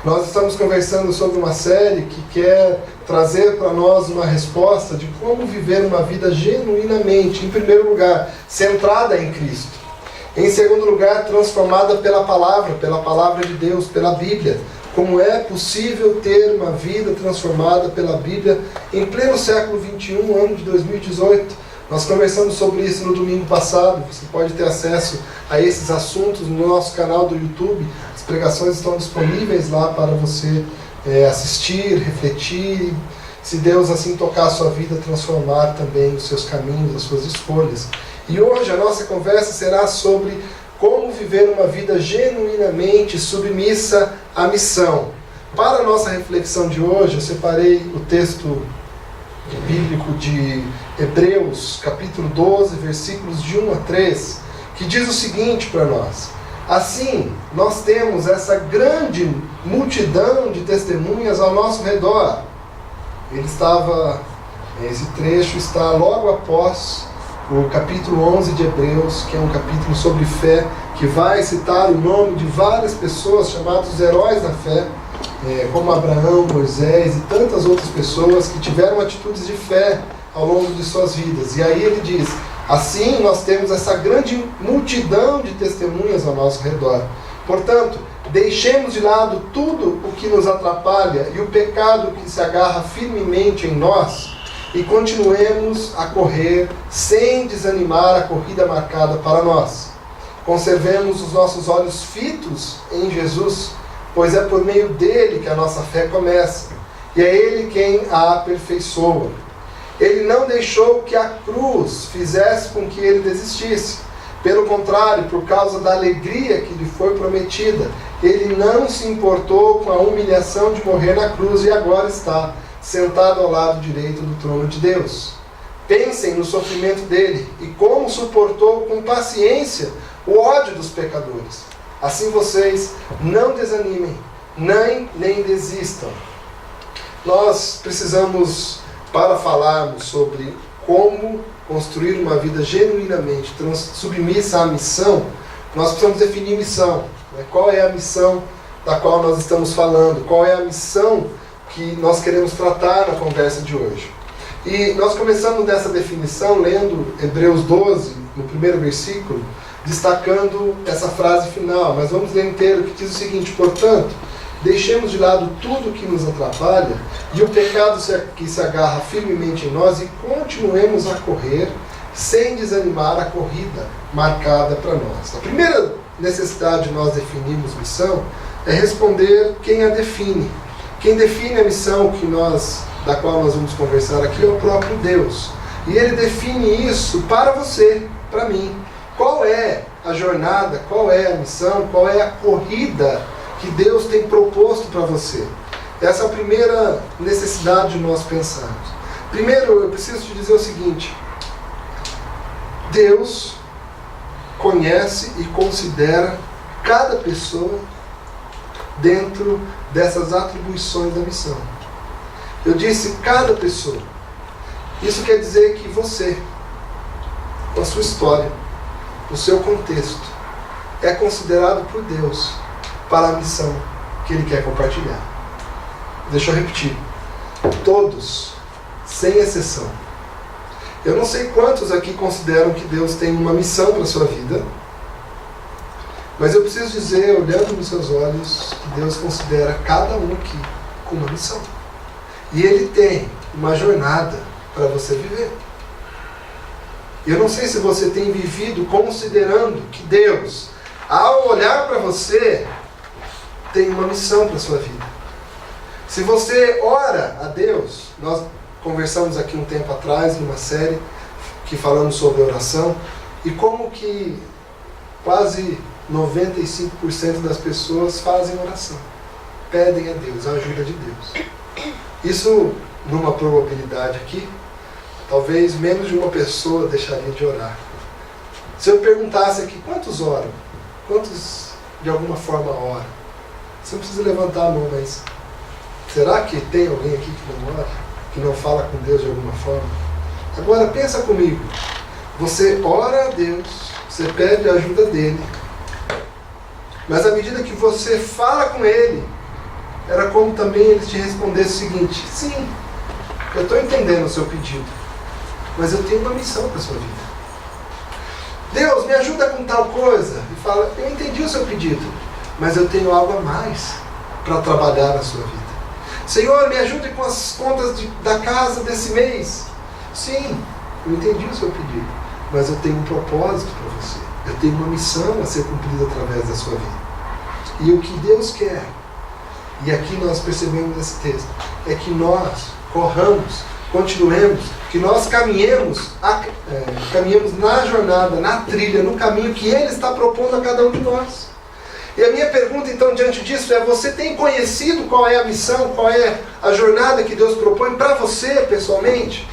Nós estamos conversando sobre uma série que quer trazer para nós uma resposta de como viver uma vida genuinamente, em primeiro lugar, centrada em Cristo. Em segundo lugar, transformada pela palavra de Deus, pela Bíblia. Como é possível ter uma vida transformada pela Bíblia em pleno século XXI, ano de 2018? Nós conversamos sobre isso no domingo passado. Você pode ter acesso a esses assuntos no nosso canal do YouTube. As pregações estão disponíveis lá para você assistir, refletir. Se Deus assim tocar a sua vida, transformar também os seus caminhos, as suas escolhas. E hoje a nossa conversa será sobre como viver uma vida genuinamente submissa à missão. Para a nossa reflexão de hoje, eu separei o texto bíblico de Hebreus, capítulo 12, versículos de 1 a 3, que diz o seguinte para nós: assim, nós temos essa grande multidão de testemunhas ao nosso redor. Esse trecho está logo após o capítulo 11 de Hebreus, que é um capítulo sobre fé, que vai citar o nome de várias pessoas chamados heróis da fé, como Abraão, Moisés e tantas outras pessoas que tiveram atitudes de fé ao longo de suas vidas. E aí ele diz: assim nós temos essa grande multidão de testemunhas ao nosso redor. Portanto, deixemos de lado tudo o que nos atrapalha e o pecado que se agarra firmemente em nós e continuemos a correr sem desanimar a corrida marcada para nós. Conservemos os nossos olhos fitos em Jesus, pois é por meio dele que a nossa fé começa, e é ele quem a aperfeiçoa. Ele não deixou que a cruz fizesse com que ele desistisse. Pelo contrário, por causa da alegria que lhe foi prometida, ele não se importou com a humilhação de morrer na cruz e agora está sentado ao lado direito do trono de Deus. Pensem no sofrimento dele e como suportou com paciência o ódio dos pecadores. Assim vocês não desanimem, nem desistam. Nós precisamos, para falarmos sobre como construir uma vida genuinamente submissa à missão, nós precisamos definir missão. Qual é a missão da qual nós estamos falando? Qual é a missão que nós queremos tratar na conversa de hoje? E nós começamos nessa definição lendo Hebreus 12, no primeiro versículo, destacando essa frase final, mas vamos ler inteiro, que diz o seguinte: portanto, deixemos de lado tudo que nos atrapalha e o pecado que se agarra firmemente em nós e continuemos a correr sem desanimar a corrida marcada para nós. A primeira necessidade de nós definirmos missão é responder quem a define. Quem define a missão da qual nós vamos conversar aqui é o próprio Deus. E ele define isso para você, para mim. Qual é a jornada, qual é a missão, qual é a corrida que Deus tem proposto para você? Essa é a primeira necessidade de nós pensarmos. Primeiro, eu preciso te dizer o seguinte: Deus conhece e considera cada pessoa dentro dessas atribuições da missão. Eu disse cada pessoa. Isso quer dizer que você, com a sua história, o seu contexto, é considerado por Deus para a missão que Ele quer compartilhar. Deixa eu repetir. Todos, sem exceção. Eu não sei quantos aqui consideram que Deus tem uma missão para a sua vida, mas eu preciso dizer, olhando nos seus olhos, que Deus considera cada um aqui com uma missão. E Ele tem uma jornada para você viver. Eu não sei se você tem vivido considerando que Deus, ao olhar para você, tem uma missão para a sua vida. Se você ora a Deus, nós conversamos aqui um tempo atrás, numa série, que falamos sobre oração, e como que quase 95% das pessoas fazem oração. Pedem a Deus, a ajuda de Deus. Isso, numa probabilidade aqui, talvez menos de uma pessoa deixaria de orar. Se eu perguntasse aqui, quantos oram? Quantos de alguma forma oram? Você não precisa levantar a mão, mas será que tem alguém aqui que não ora? Que não fala com Deus de alguma forma? Agora pensa comigo. Você ora a Deus, você pede a ajuda dele, mas à medida que você fala com Ele, era como também ele te respondesse o seguinte: sim, eu estou entendendo o seu pedido, mas eu tenho uma missão para a sua vida. Deus, me ajuda com tal coisa. E fala: eu entendi o seu pedido, mas eu tenho algo a mais para trabalhar na sua vida. Senhor, me ajude com as contas da casa desse mês. Sim, eu entendi o seu pedido, mas eu tenho um propósito para você. Eu tenho uma missão a ser cumprida através da sua vida. E o que Deus quer, e aqui nós percebemos nesse texto, é que nós corramos, continuemos, que nós caminhemos na jornada, na trilha, no caminho que Ele está propondo a cada um de nós. E a minha pergunta então diante disso é: você tem conhecido qual é a missão, qual é a jornada que Deus propõe para você pessoalmente?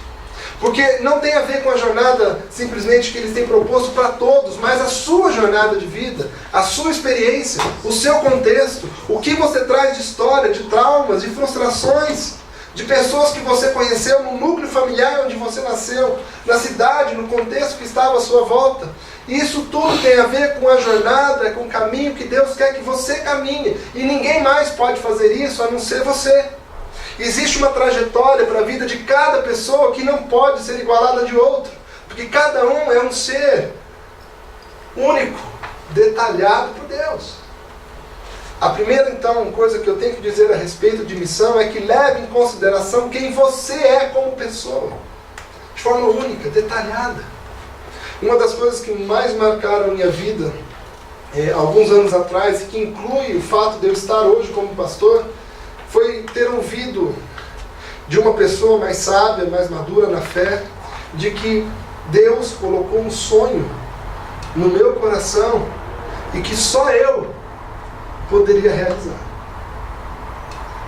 Porque não tem a ver com a jornada simplesmente que Ele tem proposto para todos, mas a sua jornada de vida, a sua experiência, o seu contexto, o que você traz de história, de traumas, de frustrações, de pessoas que você conheceu no núcleo familiar onde você nasceu, na cidade, no contexto que estava à sua volta. Isso tudo tem a ver com a jornada, com o caminho que Deus quer que você caminhe. E ninguém mais pode fazer isso a não ser você. Existe uma trajetória para a vida de cada pessoa que não pode ser igualada de outro. Porque cada um é um ser único, detalhado por Deus. A primeira, então, coisa que eu tenho que dizer a respeito de missão é que leve em consideração quem você é como pessoa. De forma única, detalhada. Uma das coisas que mais marcaram a minha vida, alguns anos atrás, e que inclui o fato de eu estar hoje como pastor, foi ter ouvido de uma pessoa mais sábia, mais madura na fé, de que Deus colocou um sonho no meu coração e que só eu poderia realizar.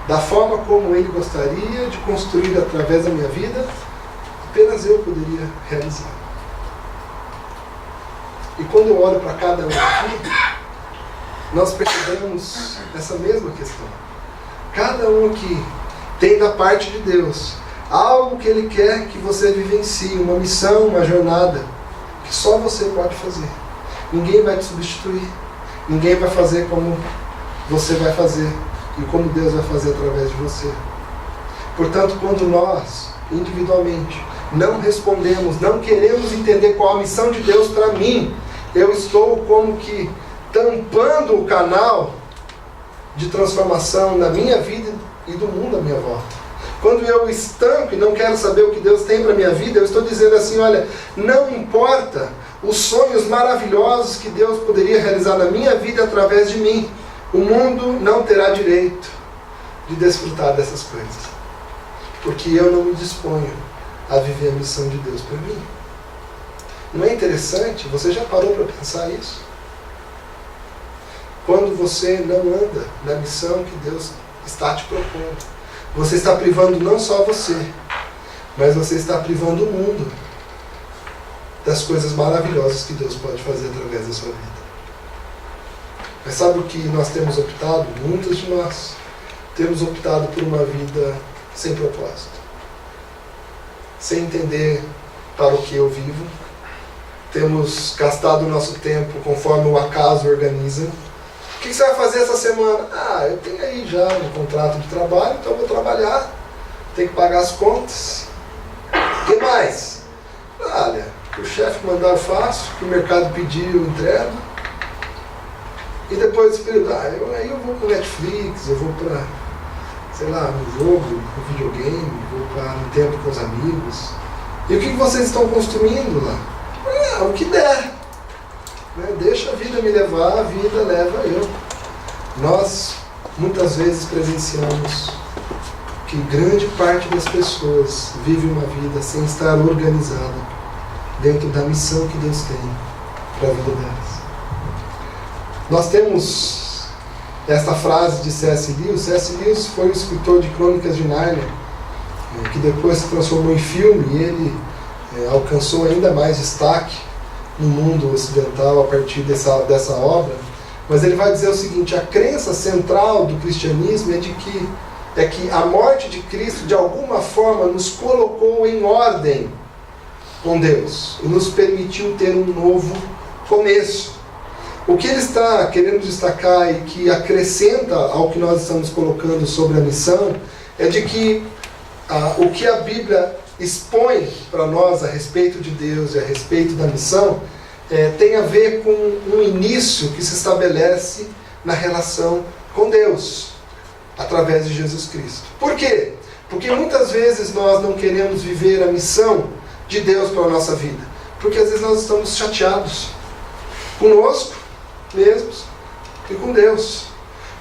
Da forma como Ele gostaria de construir através da minha vida, apenas eu poderia realizar. E quando eu olho para cada um aqui, nós percebemos essa mesma questão. Cada um aqui tem da parte de Deus algo que Ele quer que você vivencie, uma missão, uma jornada, que só você pode fazer. Ninguém vai te substituir. Ninguém vai fazer como você vai fazer e como Deus vai fazer através de você. Portanto, quando nós, individualmente, não respondemos, não queremos entender qual a missão de Deus para mim, eu estou como que tampando o canal de transformação na minha vida e do mundo à minha volta. Quando eu estanco e não quero saber o que Deus tem para a minha vida, eu estou dizendo assim: olha, não importa os sonhos maravilhosos que Deus poderia realizar na minha vida através de mim, o mundo não terá direito de desfrutar dessas coisas, porque eu não me disponho a viver a missão de Deus para mim. Não é interessante? Você já parou para pensar isso? Quando você não anda na missão que Deus está te propondo, você está privando não só você, mas você está privando o mundo das coisas maravilhosas que Deus pode fazer através da sua vida. Mas sabe o que nós temos optado? Muitos de nós temos optado por uma vida sem propósito, sem entender para o que eu vivo. Temos gastado o nosso tempo conforme o acaso organiza. O que você vai fazer essa semana? Eu tenho aí já um contrato de trabalho, então eu vou trabalhar, tenho que pagar as contas. O que mais? Olha, o chefe mandar eu faço, o que o mercado pedir eu entrego. E depois desse período, aí eu vou para Netflix, eu vou para, sei lá, no jogo, no videogame, vou para um tempo com os amigos. E o que vocês estão construindo lá? O que der. Deixa a vida me levar, a vida leva eu. Nós, muitas vezes, presenciamos que grande parte das pessoas vive uma vida sem estar organizada dentro da missão que Deus tem para a vida delas. Nós temos esta frase de C.S. Lewis. C.S. Lewis foi o escritor de Crônicas de Nárnia, que depois se transformou em filme, e ele alcançou ainda mais destaque no mundo ocidental a partir dessa obra. Mas ele vai dizer o seguinte: a crença central do cristianismo é que a morte de Cristo de alguma forma nos colocou em ordem com Deus e nos permitiu ter um novo começo. O que ele está querendo destacar e que acrescenta ao que nós estamos colocando sobre a missão é de que o que a Bíblia expõe para nós a respeito de Deus e a respeito da missão tem a ver com um início que se estabelece na relação com Deus, através de Jesus Cristo. Por quê? Porque muitas vezes nós não queremos viver a missão de Deus para a nossa vida, porque às vezes nós estamos chateados conosco mesmos e com Deus,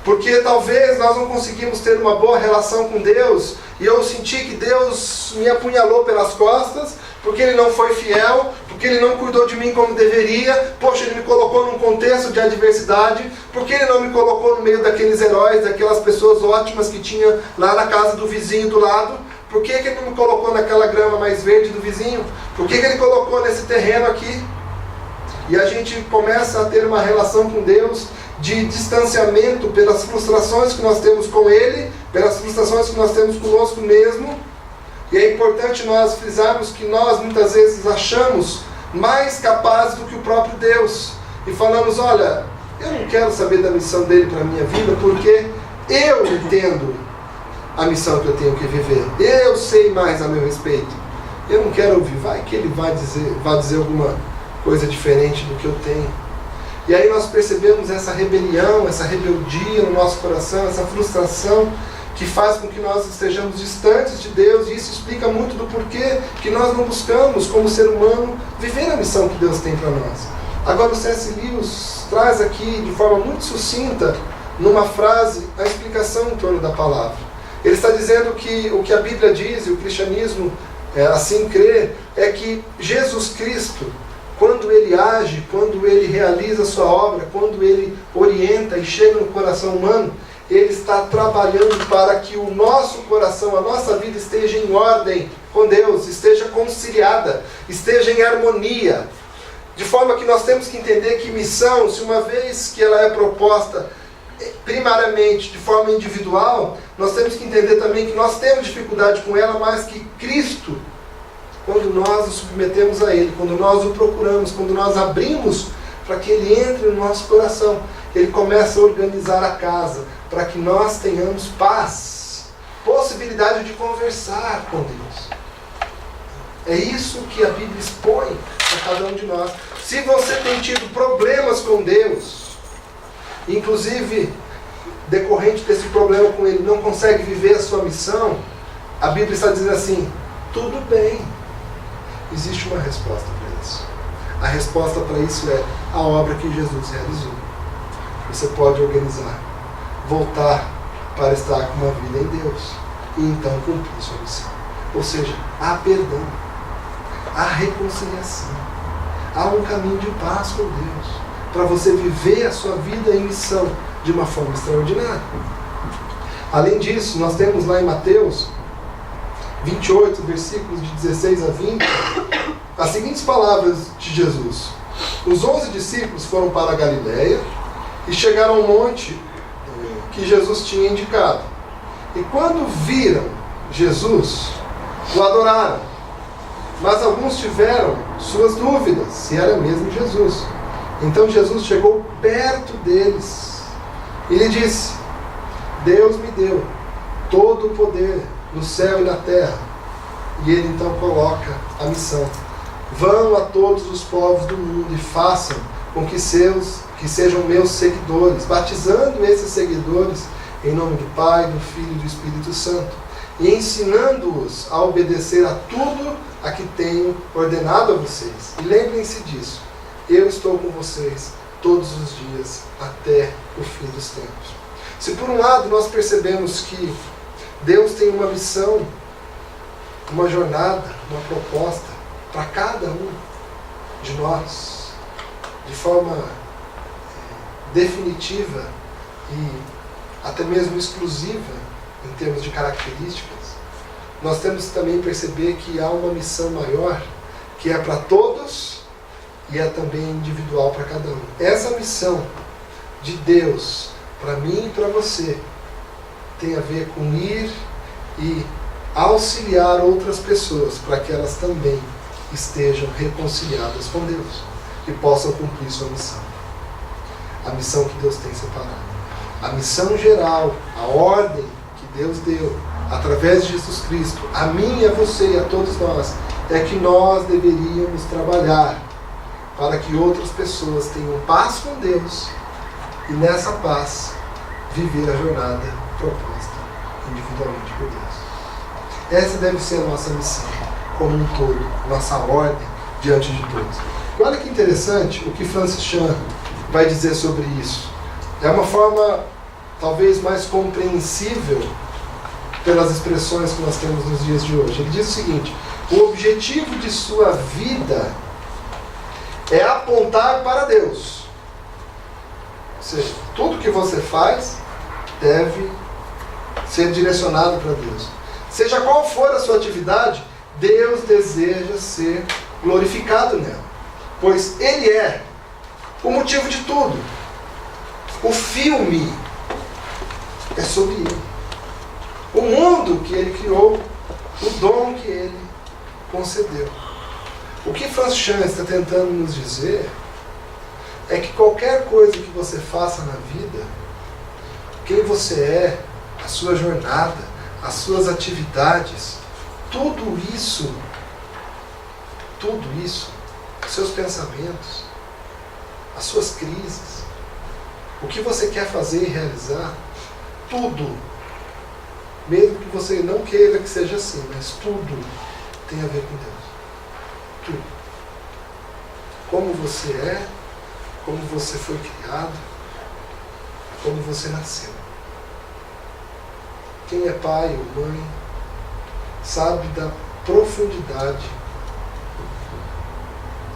porque talvez nós não conseguimos ter uma boa relação com Deus, e eu senti que Deus me apunhalou pelas costas, porque Ele não foi fiel, porque Ele não cuidou de mim como deveria. Poxa, Ele me colocou num contexto de adversidade, porque Ele não me colocou no meio daqueles heróis, daquelas pessoas ótimas que tinha lá na casa do vizinho do lado. Por que Ele não me colocou naquela grama mais verde do vizinho? Por que Ele colocou nesse terreno aqui? E a gente começa a ter uma relação com Deus de distanciamento pelas frustrações que nós temos com Ele, pelas frustrações que nós temos conosco mesmo. E é importante nós frisarmos que nós muitas vezes achamos mais capazes do que o próprio Deus. E falamos, olha, eu não quero saber da missão dele para a minha vida, porque eu entendo a missão que eu tenho que viver. Eu sei mais a meu respeito. Eu não quero ouvir, vai que ele vai dizer alguma coisa diferente do que eu tenho. E aí nós percebemos essa rebelião, essa rebeldia no nosso coração, essa frustração que faz com que nós estejamos distantes de Deus, e isso explica muito do porquê que nós não buscamos, como ser humano, viver a missão que Deus tem para nós. Agora o C.S. Lewis traz aqui, de forma muito sucinta, numa frase, a explicação em torno da palavra. Ele está dizendo que o que a Bíblia diz, e o cristianismo assim crê, é que Jesus Cristo, quando Ele age, quando Ele realiza a sua obra, quando Ele orienta e chega no coração humano, Ele está trabalhando para que o nosso coração, a nossa vida esteja em ordem com Deus, esteja conciliada, esteja em harmonia. De forma que nós temos que entender que missão, se uma vez que ela é proposta primariamente de forma individual, nós temos que entender também que nós temos dificuldade com ela, mas que Cristo, quando nós nos submetemos a Ele, quando nós o procuramos, quando nós abrimos para que Ele entre no nosso coração, Ele começa a organizar a casa, para que nós tenhamos paz, possibilidade de conversar com Deus. É isso que a Bíblia expõe para cada um de nós. Se você tem tido problemas com Deus, inclusive decorrente desse problema com Ele, não consegue viver a sua missão, a Bíblia está dizendo assim, tudo bem. Existe uma resposta para isso. A resposta para isso é a obra que Jesus realizou. Você pode organizar, voltar para estar com uma vida em Deus e então cumprir sua missão. Ou seja, há perdão, há reconciliação, há um caminho de paz com Deus, para você viver a sua vida em missão de uma forma extraordinária. Além disso, nós temos lá em Mateus 28, versículos de 16 a 20, as seguintes palavras de Jesus. Os 11 discípulos foram para a Galileia e chegaram ao monte que Jesus tinha indicado. E quando viram Jesus, o adoraram. Mas alguns tiveram suas dúvidas se era mesmo Jesus. Então Jesus chegou perto deles e lhe disse, Deus me deu todo o poder no céu e na terra. E ele então coloca a missão. Vão a todos os povos do mundo e façam com que sejam meus seguidores, batizando esses seguidores em nome do Pai, do Filho e do Espírito Santo, e ensinando-os a obedecer a tudo a que tenho ordenado a vocês. E lembrem-se disso, eu estou com vocês todos os dias até o fim dos tempos. Se por um lado nós percebemos que Deus tem uma missão, uma jornada, uma proposta para cada um de nós, de forma definitiva e até mesmo exclusiva em termos de características, nós temos que também perceber que há uma missão maior, que é para todos e é também individual para cada um. Essa missão de Deus para mim e para você tem a ver com ir e auxiliar outras pessoas para que elas também estejam reconciliadas com Deus e possam cumprir sua missão. a missão que Deus tem separado. A missão geral, a ordem que Deus deu, através de Jesus Cristo, a mim e a você e a todos nós, é que nós deveríamos trabalhar para que outras pessoas tenham paz com Deus e nessa paz viver a jornada proposta individualmente por Deus. Essa deve ser a nossa missão como um todo, nossa ordem diante de todos. E olha que interessante o que Francis Chan vai dizer sobre isso. É uma forma talvez mais compreensível pelas expressões que nós temos nos dias de hoje. Ele diz o seguinte: o objetivo de sua vida é apontar para Deus. Ou seja, tudo que você faz deve ser direcionado para Deus. Seja qual for a sua atividade, Deus deseja ser glorificado nela, pois Ele é o motivo de tudo. O filme é sobre Ele. O mundo que Ele criou, o dom que Ele concedeu. O que Francis Chan está tentando nos dizer é que qualquer coisa que você faça na vida, quem você é, a sua jornada, as suas atividades, tudo isso, os seus pensamentos, as suas crises, o que você quer fazer e realizar, tudo, mesmo que você não queira que seja assim, mas tudo tem a ver com Deus. Tudo. Como você é, como você foi criado, como você nasceu. Quem é pai ou mãe sabe da profundidade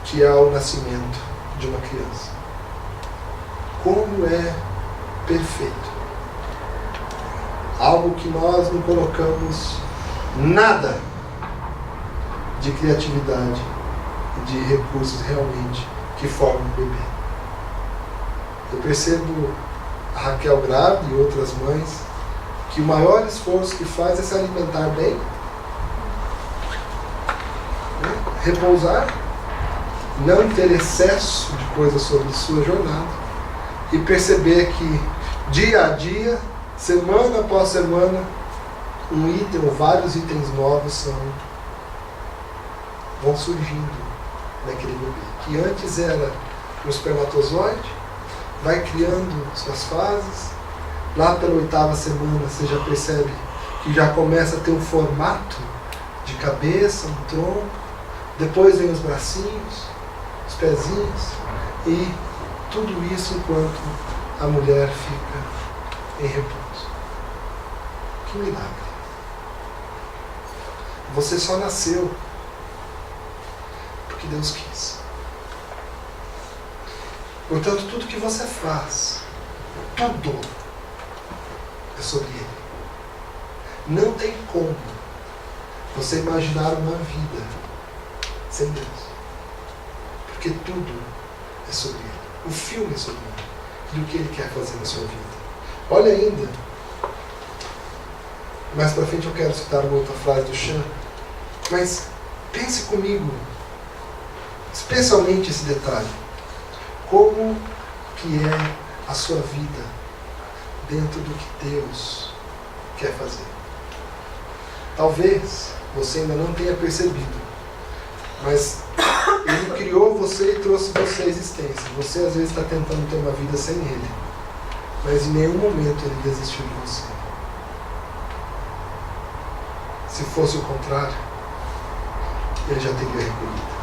que há o nascimento de uma criança. Como é perfeito. Algo que nós não colocamos nada de criatividade e de recursos realmente que formam o bebê. Eu percebo a Raquel grávida e outras mães que o maior esforço que faz é se alimentar bem, né? Repousar, não ter excesso de coisas sobre sua jornada e perceber que dia a dia, semana após semana, um item ou vários itens novos vão surgindo naquele bebê, que antes era um espermatozoide, vai criando suas fases. Lá pela 8ª semana você já percebe que já começa a ter um formato de cabeça, um tronco. Depois vem os bracinhos, os pezinhos, e tudo isso enquanto a mulher fica em repouso. Que milagre! Você só nasceu porque Deus quis. Portanto, tudo que você faz, tudo é sobre Ele. Não tem como você imaginar uma vida sem Deus. Porque tudo é sobre Ele. O filme é sobre Ele. E o que Ele quer fazer na sua vida. Olha ainda. Mais para frente eu quero citar uma outra frase do Chan. Mas pense comigo, especialmente esse detalhe. Como que é a sua vida dentro do que Deus quer fazer? Talvez você ainda não tenha percebido, mas Ele criou você e trouxe você à existência. Você às vezes está tentando ter uma vida sem Ele, mas em nenhum momento Ele desistiu de você. Se fosse o contrário, Ele já teria recolhido.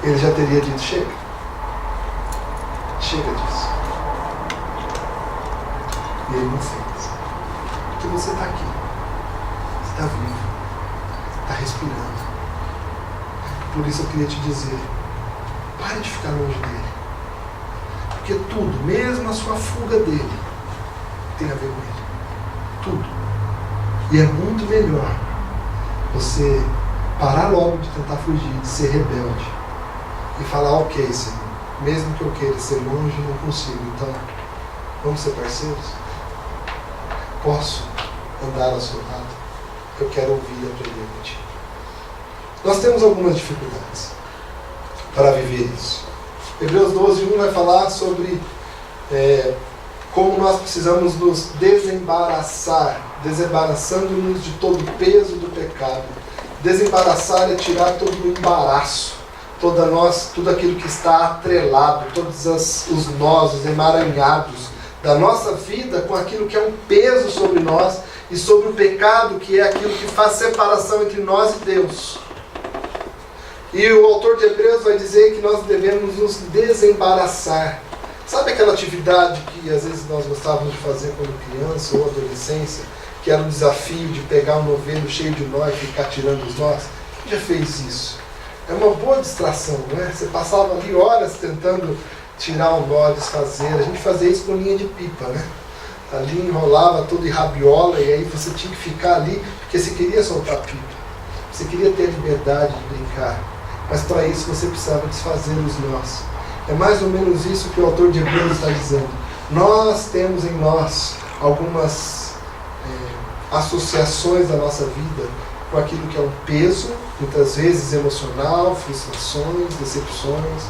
Ele já teria dito: chega. Chega disso. E Ele não fez. Porque você está aqui. Você está vivo. Está respirando. Por isso eu queria te dizer: pare de ficar longe dele. Porque tudo, mesmo a sua fuga dele, tem a ver com ele. Tudo. E é muito melhor você parar logo de tentar fugir, de ser rebelde. E falar: ok, Senhor, mesmo que eu queira ser longe, não consigo. Então, vamos ser parceiros? Posso andar ao seu lado? Eu quero ouvir e aprender contigo. Nós temos algumas dificuldades para viver isso. Hebreus 12:1 vai falar sobre como nós precisamos nos desembaraçar, desembaraçando-nos de todo o peso do pecado. Desembaraçar é tirar todo o embaraço, tudo aquilo que está atrelado, todos os nós, os emaranhados da nossa vida com aquilo que é um peso sobre nós e sobre o pecado, que é aquilo que faz separação entre nós e Deus. E o autor de Hebreus vai dizer que nós devemos nos desembaraçar. Sabe aquela atividade que às vezes nós gostávamos de fazer quando criança ou adolescência, que era o desafio de pegar um novelo cheio de nó e ficar tirando os nós? Quem já fez isso? É uma boa distração, não é? Você passava ali horas tentando tirar o nó, desfazer. A gente fazia isso com linha de pipa, né? Ali enrolava tudo em rabiola e aí você tinha que ficar ali porque você queria soltar a pipa. Você queria ter liberdade de brincar. Mas para isso você precisava desfazer os nós. É mais ou menos isso que o autor de Hebreus está dizendo. Nós temos em nós algumas associações da nossa vida com aquilo que é um peso, muitas vezes emocional, frustrações, decepções.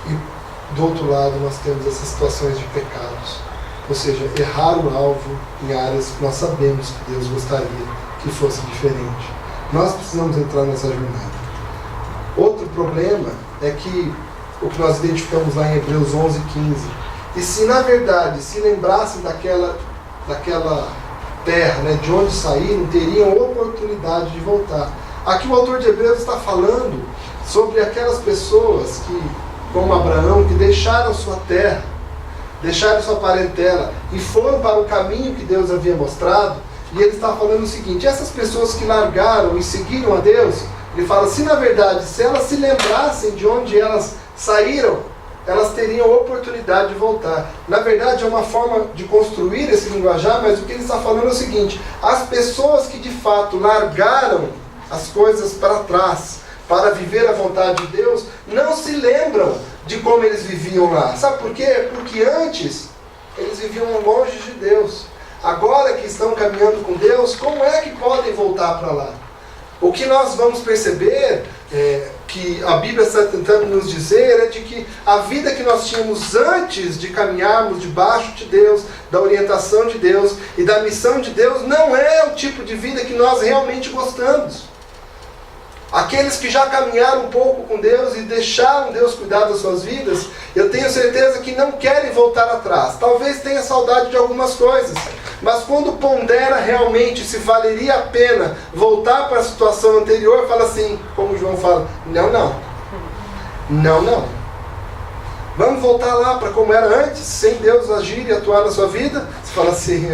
E do outro lado nós temos essas situações de pecados. Ou seja, errar o alvo em áreas que nós sabemos que Deus gostaria que fosse diferente. Nós precisamos entrar nessa jornada. Outro problema é que o que nós identificamos lá em Hebreus 11:15. E se na verdade se lembrassem daquela terra, né, de onde saíram, teriam oportunidade de voltar. Aqui o autor de Hebreus está falando sobre aquelas pessoas que, como Abraão, que deixaram sua terra, deixaram sua parentela e foram para o caminho que Deus havia mostrado. E ele está falando o seguinte: essas pessoas que largaram e seguiram a Deus, ele fala, se na verdade, se elas se lembrassem de onde elas saíram, elas teriam oportunidade de voltar. Na verdade, é uma forma de construir esse linguajar, mas o que ele está falando é o seguinte: as pessoas que de fato largaram as coisas para trás, para viver a vontade de Deus, não se lembram de como eles viviam lá. Sabe por quê? Porque antes eles viviam longe de Deus. Agora que estão caminhando com Deus, como é que podem voltar para lá? O que nós vamos perceber, que a Bíblia está tentando nos dizer, é de que a vida que nós tínhamos antes de caminharmos debaixo de Deus, da orientação de Deus e da missão de Deus, não é o tipo de vida que nós realmente gostamos. Aqueles que já caminharam um pouco com Deus e deixaram Deus cuidar das suas vidas, eu tenho certeza que não querem voltar atrás. Talvez tenha saudade de algumas coisas, mas quando pondera realmente se valeria a pena voltar para a situação anterior, fala assim, como João fala, não. Vamos voltar lá para como era antes, sem Deus agir e atuar na sua vida? Você fala assim,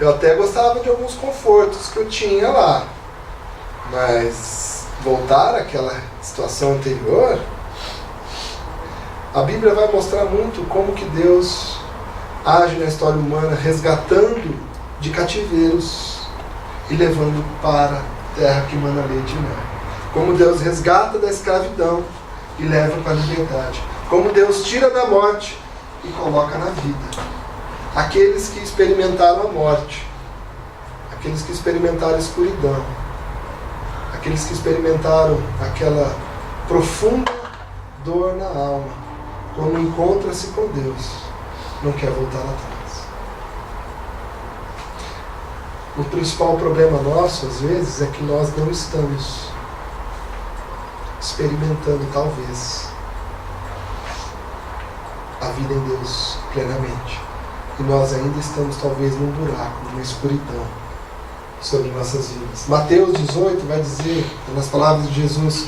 eu até gostava de alguns confortos que eu tinha lá, mas voltar àquela situação anterior, a Bíblia vai mostrar muito como que Deus age na história humana, resgatando de cativeiros e levando para a terra que mana leite e mel. Como Deus resgata da escravidão e leva para a liberdade. Como Deus tira da morte e coloca na vida. Aqueles que experimentaram a morte, aqueles que experimentaram a escuridão, aqueles que experimentaram aquela profunda dor na alma, quando encontra-se com Deus, não quer voltar atrás. O principal problema nosso, às vezes, é que nós não estamos experimentando, talvez, a vida em Deus plenamente. E nós ainda estamos, talvez, num buraco, numa escuridão sobre nossas vidas. Mateus 18 vai dizer, nas palavras de Jesus,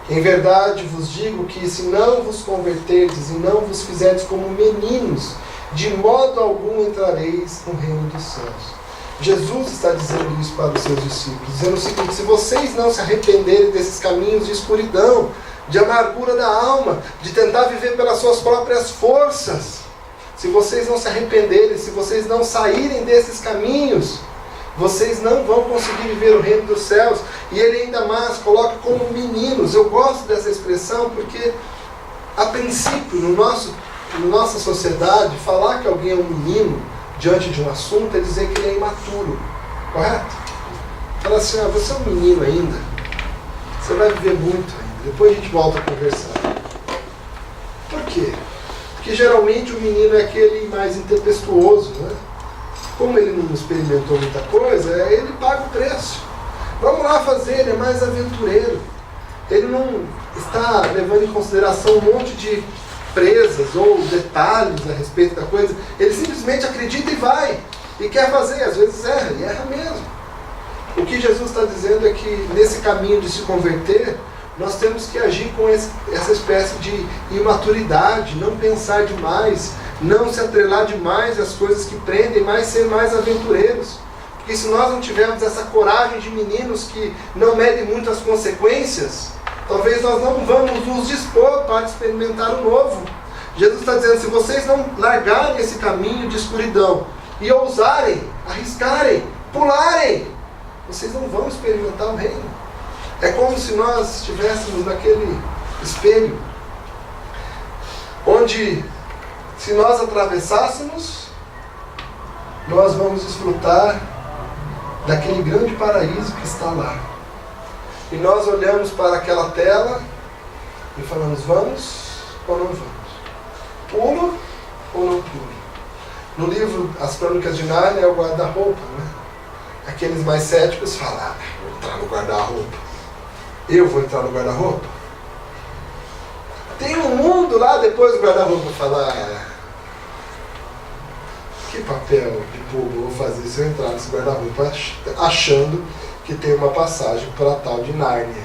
em verdade vos digo que se não vos converterdes e não vos fizerdes como meninos, de modo algum entrareis no reino dos céus. Jesus está dizendo isso para os seus discípulos, dizendo o seguinte: se vocês não se arrependerem desses caminhos de escuridão, de amargura da alma, de tentar viver pelas suas próprias forças, se vocês não se arrependerem, se vocês não saírem desses caminhos, vocês não vão conseguir viver o reino dos céus. E ele ainda mais coloca como meninos. Eu gosto dessa expressão porque, a princípio, na nossa sociedade, falar que alguém é um menino diante de um assunto é dizer que ele é imaturo. Correto? Fala assim, você é um menino ainda, você vai viver muito ainda, depois a gente volta a conversar. Por quê? Porque geralmente o menino é aquele mais intempestuoso, né? Como ele não experimentou muita coisa, ele paga o preço. Vamos lá fazer, ele é mais aventureiro. Ele não está levando em consideração um monte de presas ou detalhes a respeito da coisa. Ele simplesmente acredita e vai. E quer fazer, às vezes erra, e erra mesmo. O que Jesus está dizendo é que nesse caminho de se converter, nós temos que agir com essa espécie de imaturidade, não pensar demais, não se atrelar demais às coisas que prendem, mas ser mais aventureiros. Porque se nós não tivermos essa coragem de meninos que não medem muito as consequências, talvez nós não vamos nos dispor para experimentar o novo. Jesus está dizendo, se vocês não largarem esse caminho de escuridão e ousarem, arriscarem, pularem, vocês não vão experimentar o reino. É como se nós estivéssemos naquele espelho, onde se nós atravessássemos, nós vamos desfrutar daquele grande paraíso que está lá. E nós olhamos para aquela tela e falamos, vamos ou não vamos? Pulo ou não pulo? No livro As Crônicas de Nárnia é o guarda-roupa, né? Aqueles mais céticos falam, vou entrar no guarda-roupa. Eu vou entrar no guarda-roupa? Tem um mundo lá depois do guarda-roupa falar, que papel de bobo eu vou fazer se eu entrar nesse guarda-roupa achando que tem uma passagem para a tal de Nárnia.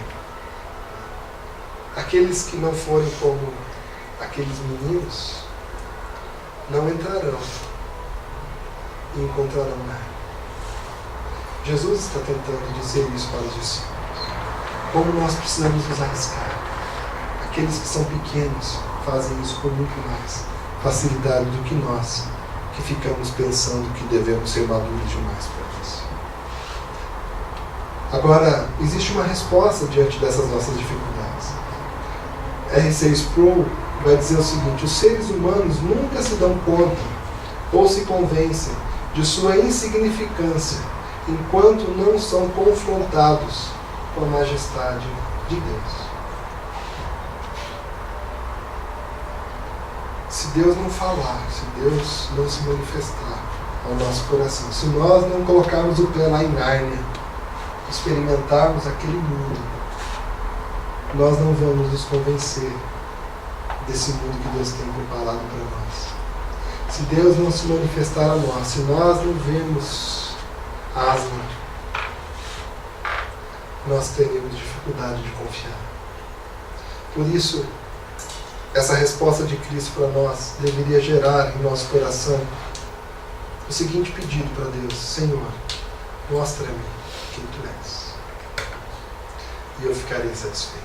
Aqueles que não forem como aqueles meninos não entrarão e encontrarão Nárnia. Jesus está tentando dizer isso para os discípulos. Como nós precisamos nos arriscar. Aqueles que são pequenos fazem isso com muito mais facilidade do que nós, que ficamos pensando que devemos ser maduros demais para isso. Agora, existe uma resposta diante dessas nossas dificuldades. R.C. Sproul vai dizer o seguinte, os seres humanos nunca se dão conta ou se convencem de sua insignificância enquanto não são confrontados com a majestade de Deus. Se Deus não falar, se Deus não se manifestar ao nosso coração, se nós não colocarmos o pé lá em Nárnia, experimentarmos aquele mundo, nós não vamos nos convencer desse mundo que Deus tem preparado para nós. Se Deus não se manifestar a nós, se nós não vemos asma, nós teremos dificuldade de confiar. Por isso, essa resposta de Cristo para nós deveria gerar em nosso coração o seguinte pedido para Deus: Senhor, mostra-me quem Tu és, e eu ficarei satisfeito.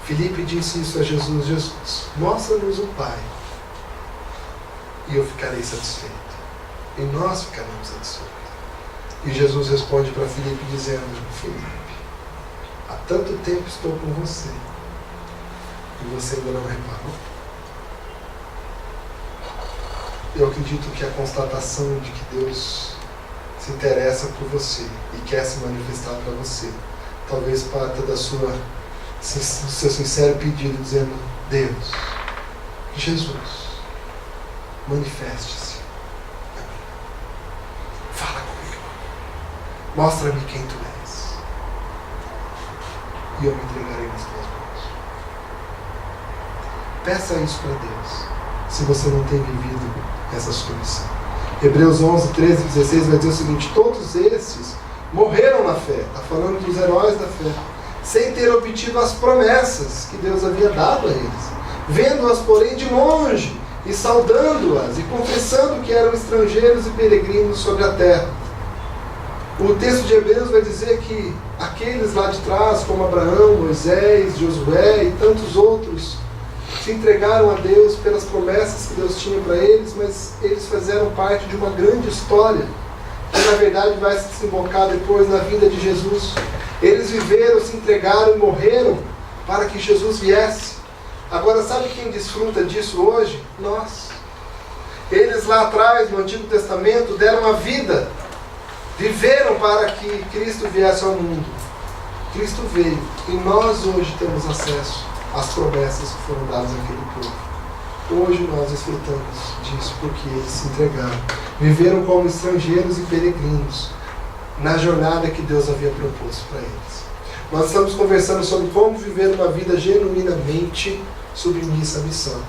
Filipe disse isso a Jesus: Jesus, mostra-nos o Pai, e eu ficarei satisfeito, e nós ficaremos satisfeitos. E Jesus responde para Filipe dizendo: Filipe, há tanto tempo estou com você e você ainda não reparou? Eu acredito que a constatação de que Deus se interessa por você e quer se manifestar para você talvez parta do seu sincero pedido, dizendo: Deus, Jesus, manifeste-se a mim. Fala comigo. Mostra-me quem Tu és. E eu me entregarei nas Tuas mãos. Peça isso para Deus, se você não tem vivido essa sua missão. Hebreus 11, 13 e 16 vai dizer o seguinte: todos esses morreram na fé, está falando dos heróis da fé, sem ter obtido as promessas que Deus havia dado a eles, vendo-as, porém, de longe, e saudando-as, e confessando que eram estrangeiros e peregrinos sobre a terra. O texto de Hebreus vai dizer que aqueles lá de trás, como Abraão, Moisés, Josué e tantos outros, se entregaram a Deus pelas promessas que Deus tinha para eles, mas eles fizeram parte de uma grande história, que na verdade vai se desembocar depois na vida de Jesus. Eles viveram, se entregaram e morreram para que Jesus viesse. Agora, sabe quem desfruta disso hoje? Nós. Eles lá atrás, no Antigo Testamento, deram a vida, viveram para que Cristo viesse ao mundo. Cristo veio e nós hoje temos acesso as promessas que foram dadas àquele povo. Hoje nós desfrutamos disso porque eles se entregaram. Viveram como estrangeiros e peregrinos na jornada que Deus havia proposto para eles. Nós estamos conversando sobre como viver uma vida genuinamente submissa à missão.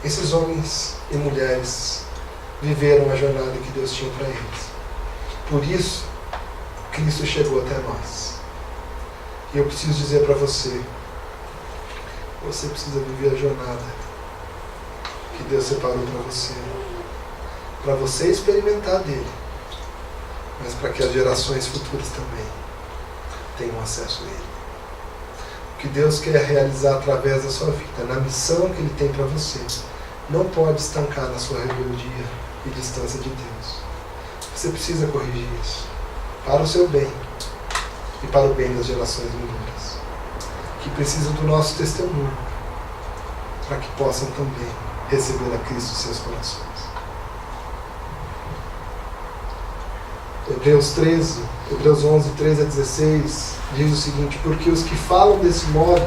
Esses homens e mulheres viveram a jornada que Deus tinha para eles. Por isso, Cristo chegou até nós. E eu preciso dizer para você, você precisa viver a jornada que Deus separou para você experimentar dele, mas para que as gerações futuras também tenham acesso a ele. O que Deus quer realizar através da sua vida, na missão que ele tem para você, não pode estancar na sua rebeldia e distância de Deus. Você precisa corrigir isso, para o seu bem e para o bem das gerações vindouras, que precisam do nosso testemunho, para que possam também receber a Cristo em seus corações. Hebreus 11, 13 a 16, diz o seguinte: porque os que falam desse modo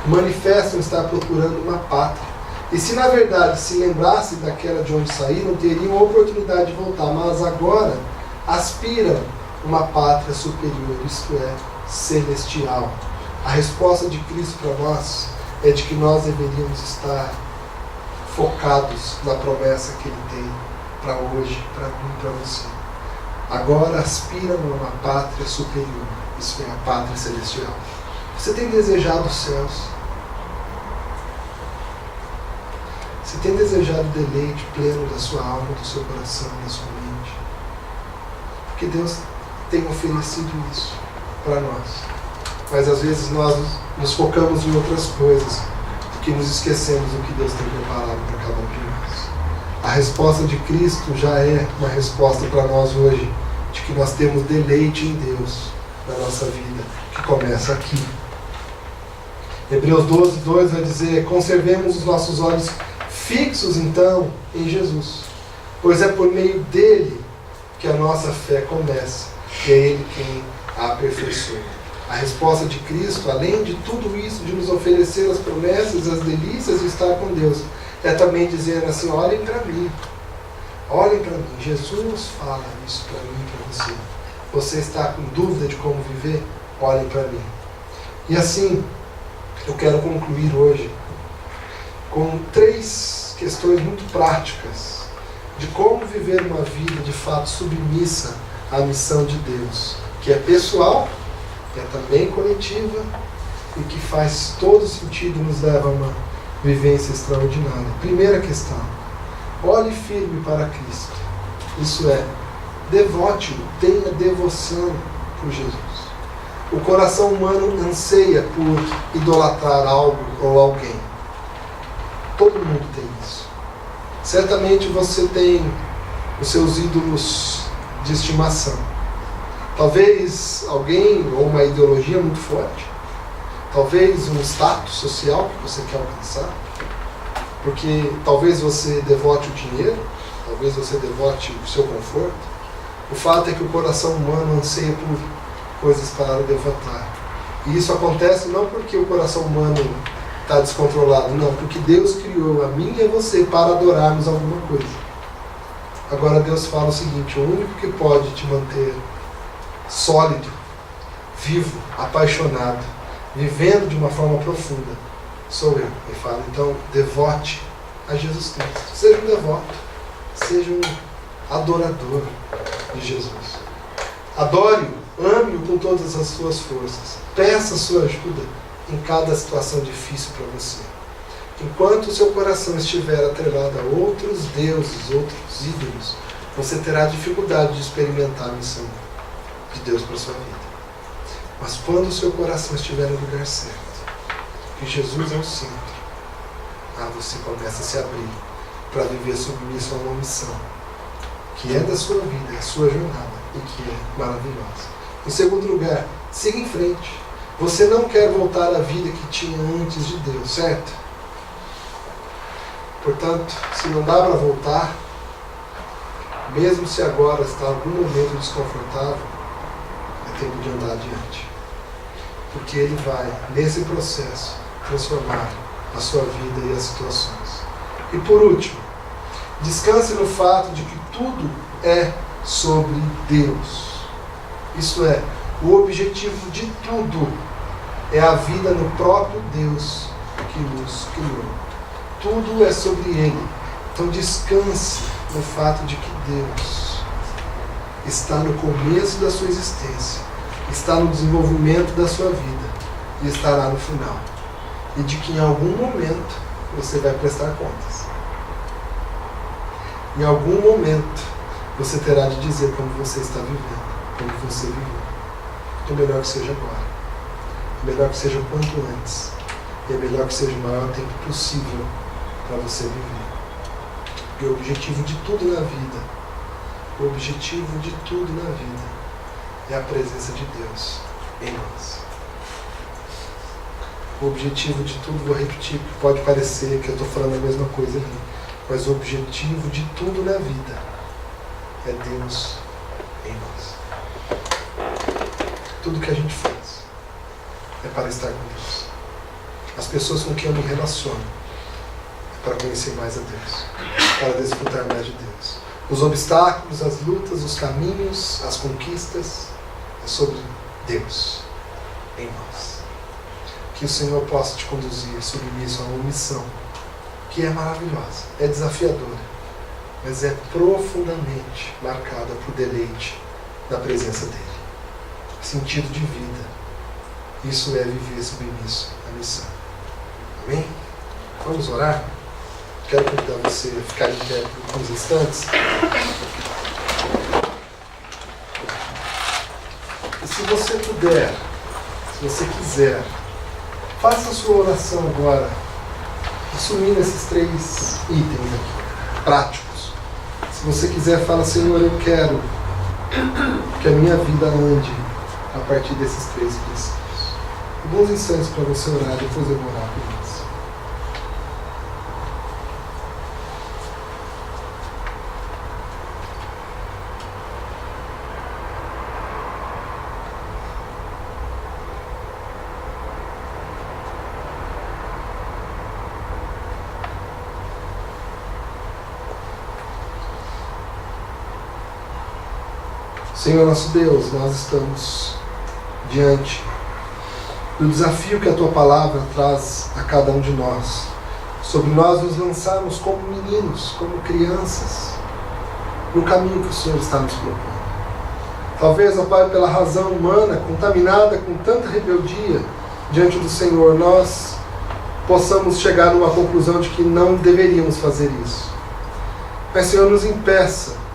manifestam estar procurando uma pátria. E se na verdade se lembrassem daquela de onde saíram, teriam a oportunidade de voltar, mas agora aspiram uma pátria superior, isto é, celestial. A resposta de Cristo para nós é de que nós deveríamos estar focados na promessa que Ele tem para hoje, para mim e para você. Agora aspiram a uma pátria superior, isso é, a pátria celestial. Você tem desejado os céus? Você tem desejado o deleite pleno da sua alma, do seu coração, da sua mente? Porque Deus tem oferecido isso para nós. Mas às vezes nós nos focamos em outras coisas, porque nos esquecemos do que Deus tem preparado para cada um de nós. A resposta de Cristo já é uma resposta para nós hoje, de que nós temos deleite em Deus na nossa vida, que começa aqui. Hebreus 12, 2 vai dizer: conservemos os nossos olhos fixos então em Jesus, pois é por meio dele que a nossa fé começa, e é ele quem a aperfeiçoa. A resposta de Cristo, além de tudo isso, de nos oferecer as promessas, as delícias de estar com Deus, é também dizer assim: olhem para mim, olhem para mim. Jesus fala isso para mim e para você. Você está com dúvida de como viver? Olhem para mim. E assim, eu quero concluir hoje com 3 questões muito práticas de como viver uma vida de fato submissa à missão de Deus, que é pessoal, que é também coletiva e que faz todo sentido e nos leva a uma vivência extraordinária. Primeira questão: olhe firme para Cristo. Isso é, devote-o, tenha devoção por Jesus. O coração humano anseia por idolatrar algo ou alguém. Todo mundo tem isso. Certamente você tem os seus ídolos de estimação. Talvez alguém ou uma ideologia muito forte. Talvez um status social que você quer alcançar. Porque talvez você devote o dinheiro, talvez você devote o seu conforto. O fato é que o coração humano anseia por coisas para devotar. E isso acontece não porque o coração humano está descontrolado, não, porque Deus criou a mim e a você para adorarmos alguma coisa. Agora Deus fala o seguinte: o único que pode te manter sólido, vivo, apaixonado, vivendo de uma forma profunda, sou eu. Ele fala, então, devote a Jesus Cristo. Seja um devoto, seja um adorador de Jesus. Adore-o, ame-o com todas as suas forças. Peça a sua ajuda em cada situação difícil para você. Enquanto o seu coração estiver atrelado a outros deuses, outros ídolos, você terá dificuldade de experimentar a missão de Deus para a sua vida. Mas quando o seu coração estiver no lugar certo, que Jesus é o centro, você começa a se abrir para viver submisso a uma missão que é da sua vida, é a sua jornada e que é maravilhosa. Em segundo lugar, siga em frente. Você não quer voltar à vida que tinha antes de Deus, certo? Portanto, se não dá para voltar, mesmo se agora está em algum momento desconfortável, é tempo de andar adiante. Porque Ele vai, nesse processo, transformar a sua vida e as situações. E por último, descanse no fato de que tudo é sobre Deus. Isso é, o objetivo de tudo é a vida no próprio Deus que nos criou. Tudo é sobre Ele. Então descanse no fato de que Deus está no começo da sua existência, está no desenvolvimento da sua vida e estará no final. E de que em algum momento você vai prestar contas. Em algum momento você terá de dizer como você está vivendo, como você viveu. Então é melhor que seja agora. É melhor que seja o quanto antes. E é melhor que seja o maior tempo possível para você viver. Porque o objetivo de tudo na vida, o objetivo de tudo na vida é a presença de Deus em nós. O objetivo de tudo, vou repetir, porque pode parecer que eu estou falando a mesma coisa ali, mas o objetivo de tudo na vida é Deus em nós. Tudo que a gente faz é para estar com Deus. As pessoas com quem eu me relaciono é para conhecer mais a Deus, para desfrutar mais de Deus. Os obstáculos, as lutas, os caminhos, as conquistas, é sobre Deus em nós. Que o Senhor possa te conduzir submisso a uma missão que é maravilhosa, é desafiadora, mas é profundamente marcada por deleite da presença dEle. Sentido de vida. Isso é viver submisso à missão. Amém? Vamos orar? Quero convidar você a ficar em pé por alguns instantes. E se você puder, se você quiser, faça a sua oração agora, assumindo esses 3 itens aqui, práticos. Se você quiser, fala: Senhor, eu quero que a minha vida ande a partir desses 3 princípios. Alguns instantes para você orar, depois eu vou orar por isso. Senhor nosso Deus, nós estamos diante do desafio que a Tua Palavra traz a cada um de nós, sobre nós nos lançarmos como meninos, como crianças, no caminho que o Senhor está nos propondo. Talvez, ó Pai, pela razão humana, contaminada com tanta rebeldia diante do Senhor, nós possamos chegar numa conclusão de que não deveríamos fazer isso. Mas, Senhor, nos impeça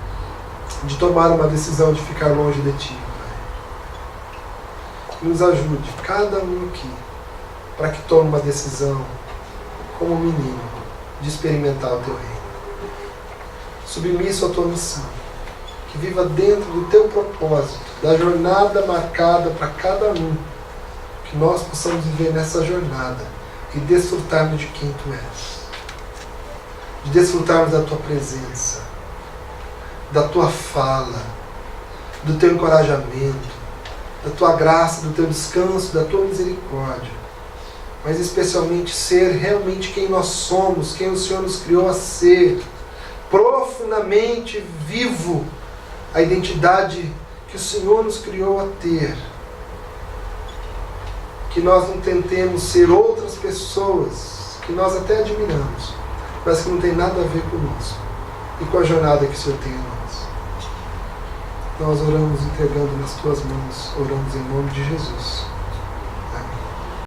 de tomar uma decisão de ficar longe de Ti, Pai. Nos ajude, cada um aqui, para que tome uma decisão, como menino, de experimentar o Teu reino. Submisso à Tua missão, que viva dentro do Teu propósito, da jornada marcada para cada um, que nós possamos viver nessa jornada e desfrutarmos de quem Tu és, de desfrutarmos da Tua presença, da Tua fala, do Teu encorajamento, da Tua graça, do Teu descanso, da Tua misericórdia, mas especialmente ser realmente quem nós somos, quem o Senhor nos criou a ser, profundamente vivo a identidade que o Senhor nos criou a ter. Que nós não tentemos ser outras pessoas que nós até admiramos, mas que não tem nada a ver conosco e com a jornada que o Senhor tem em nós. Nós oramos entregando nas Tuas mãos, oramos em nome de Jesus.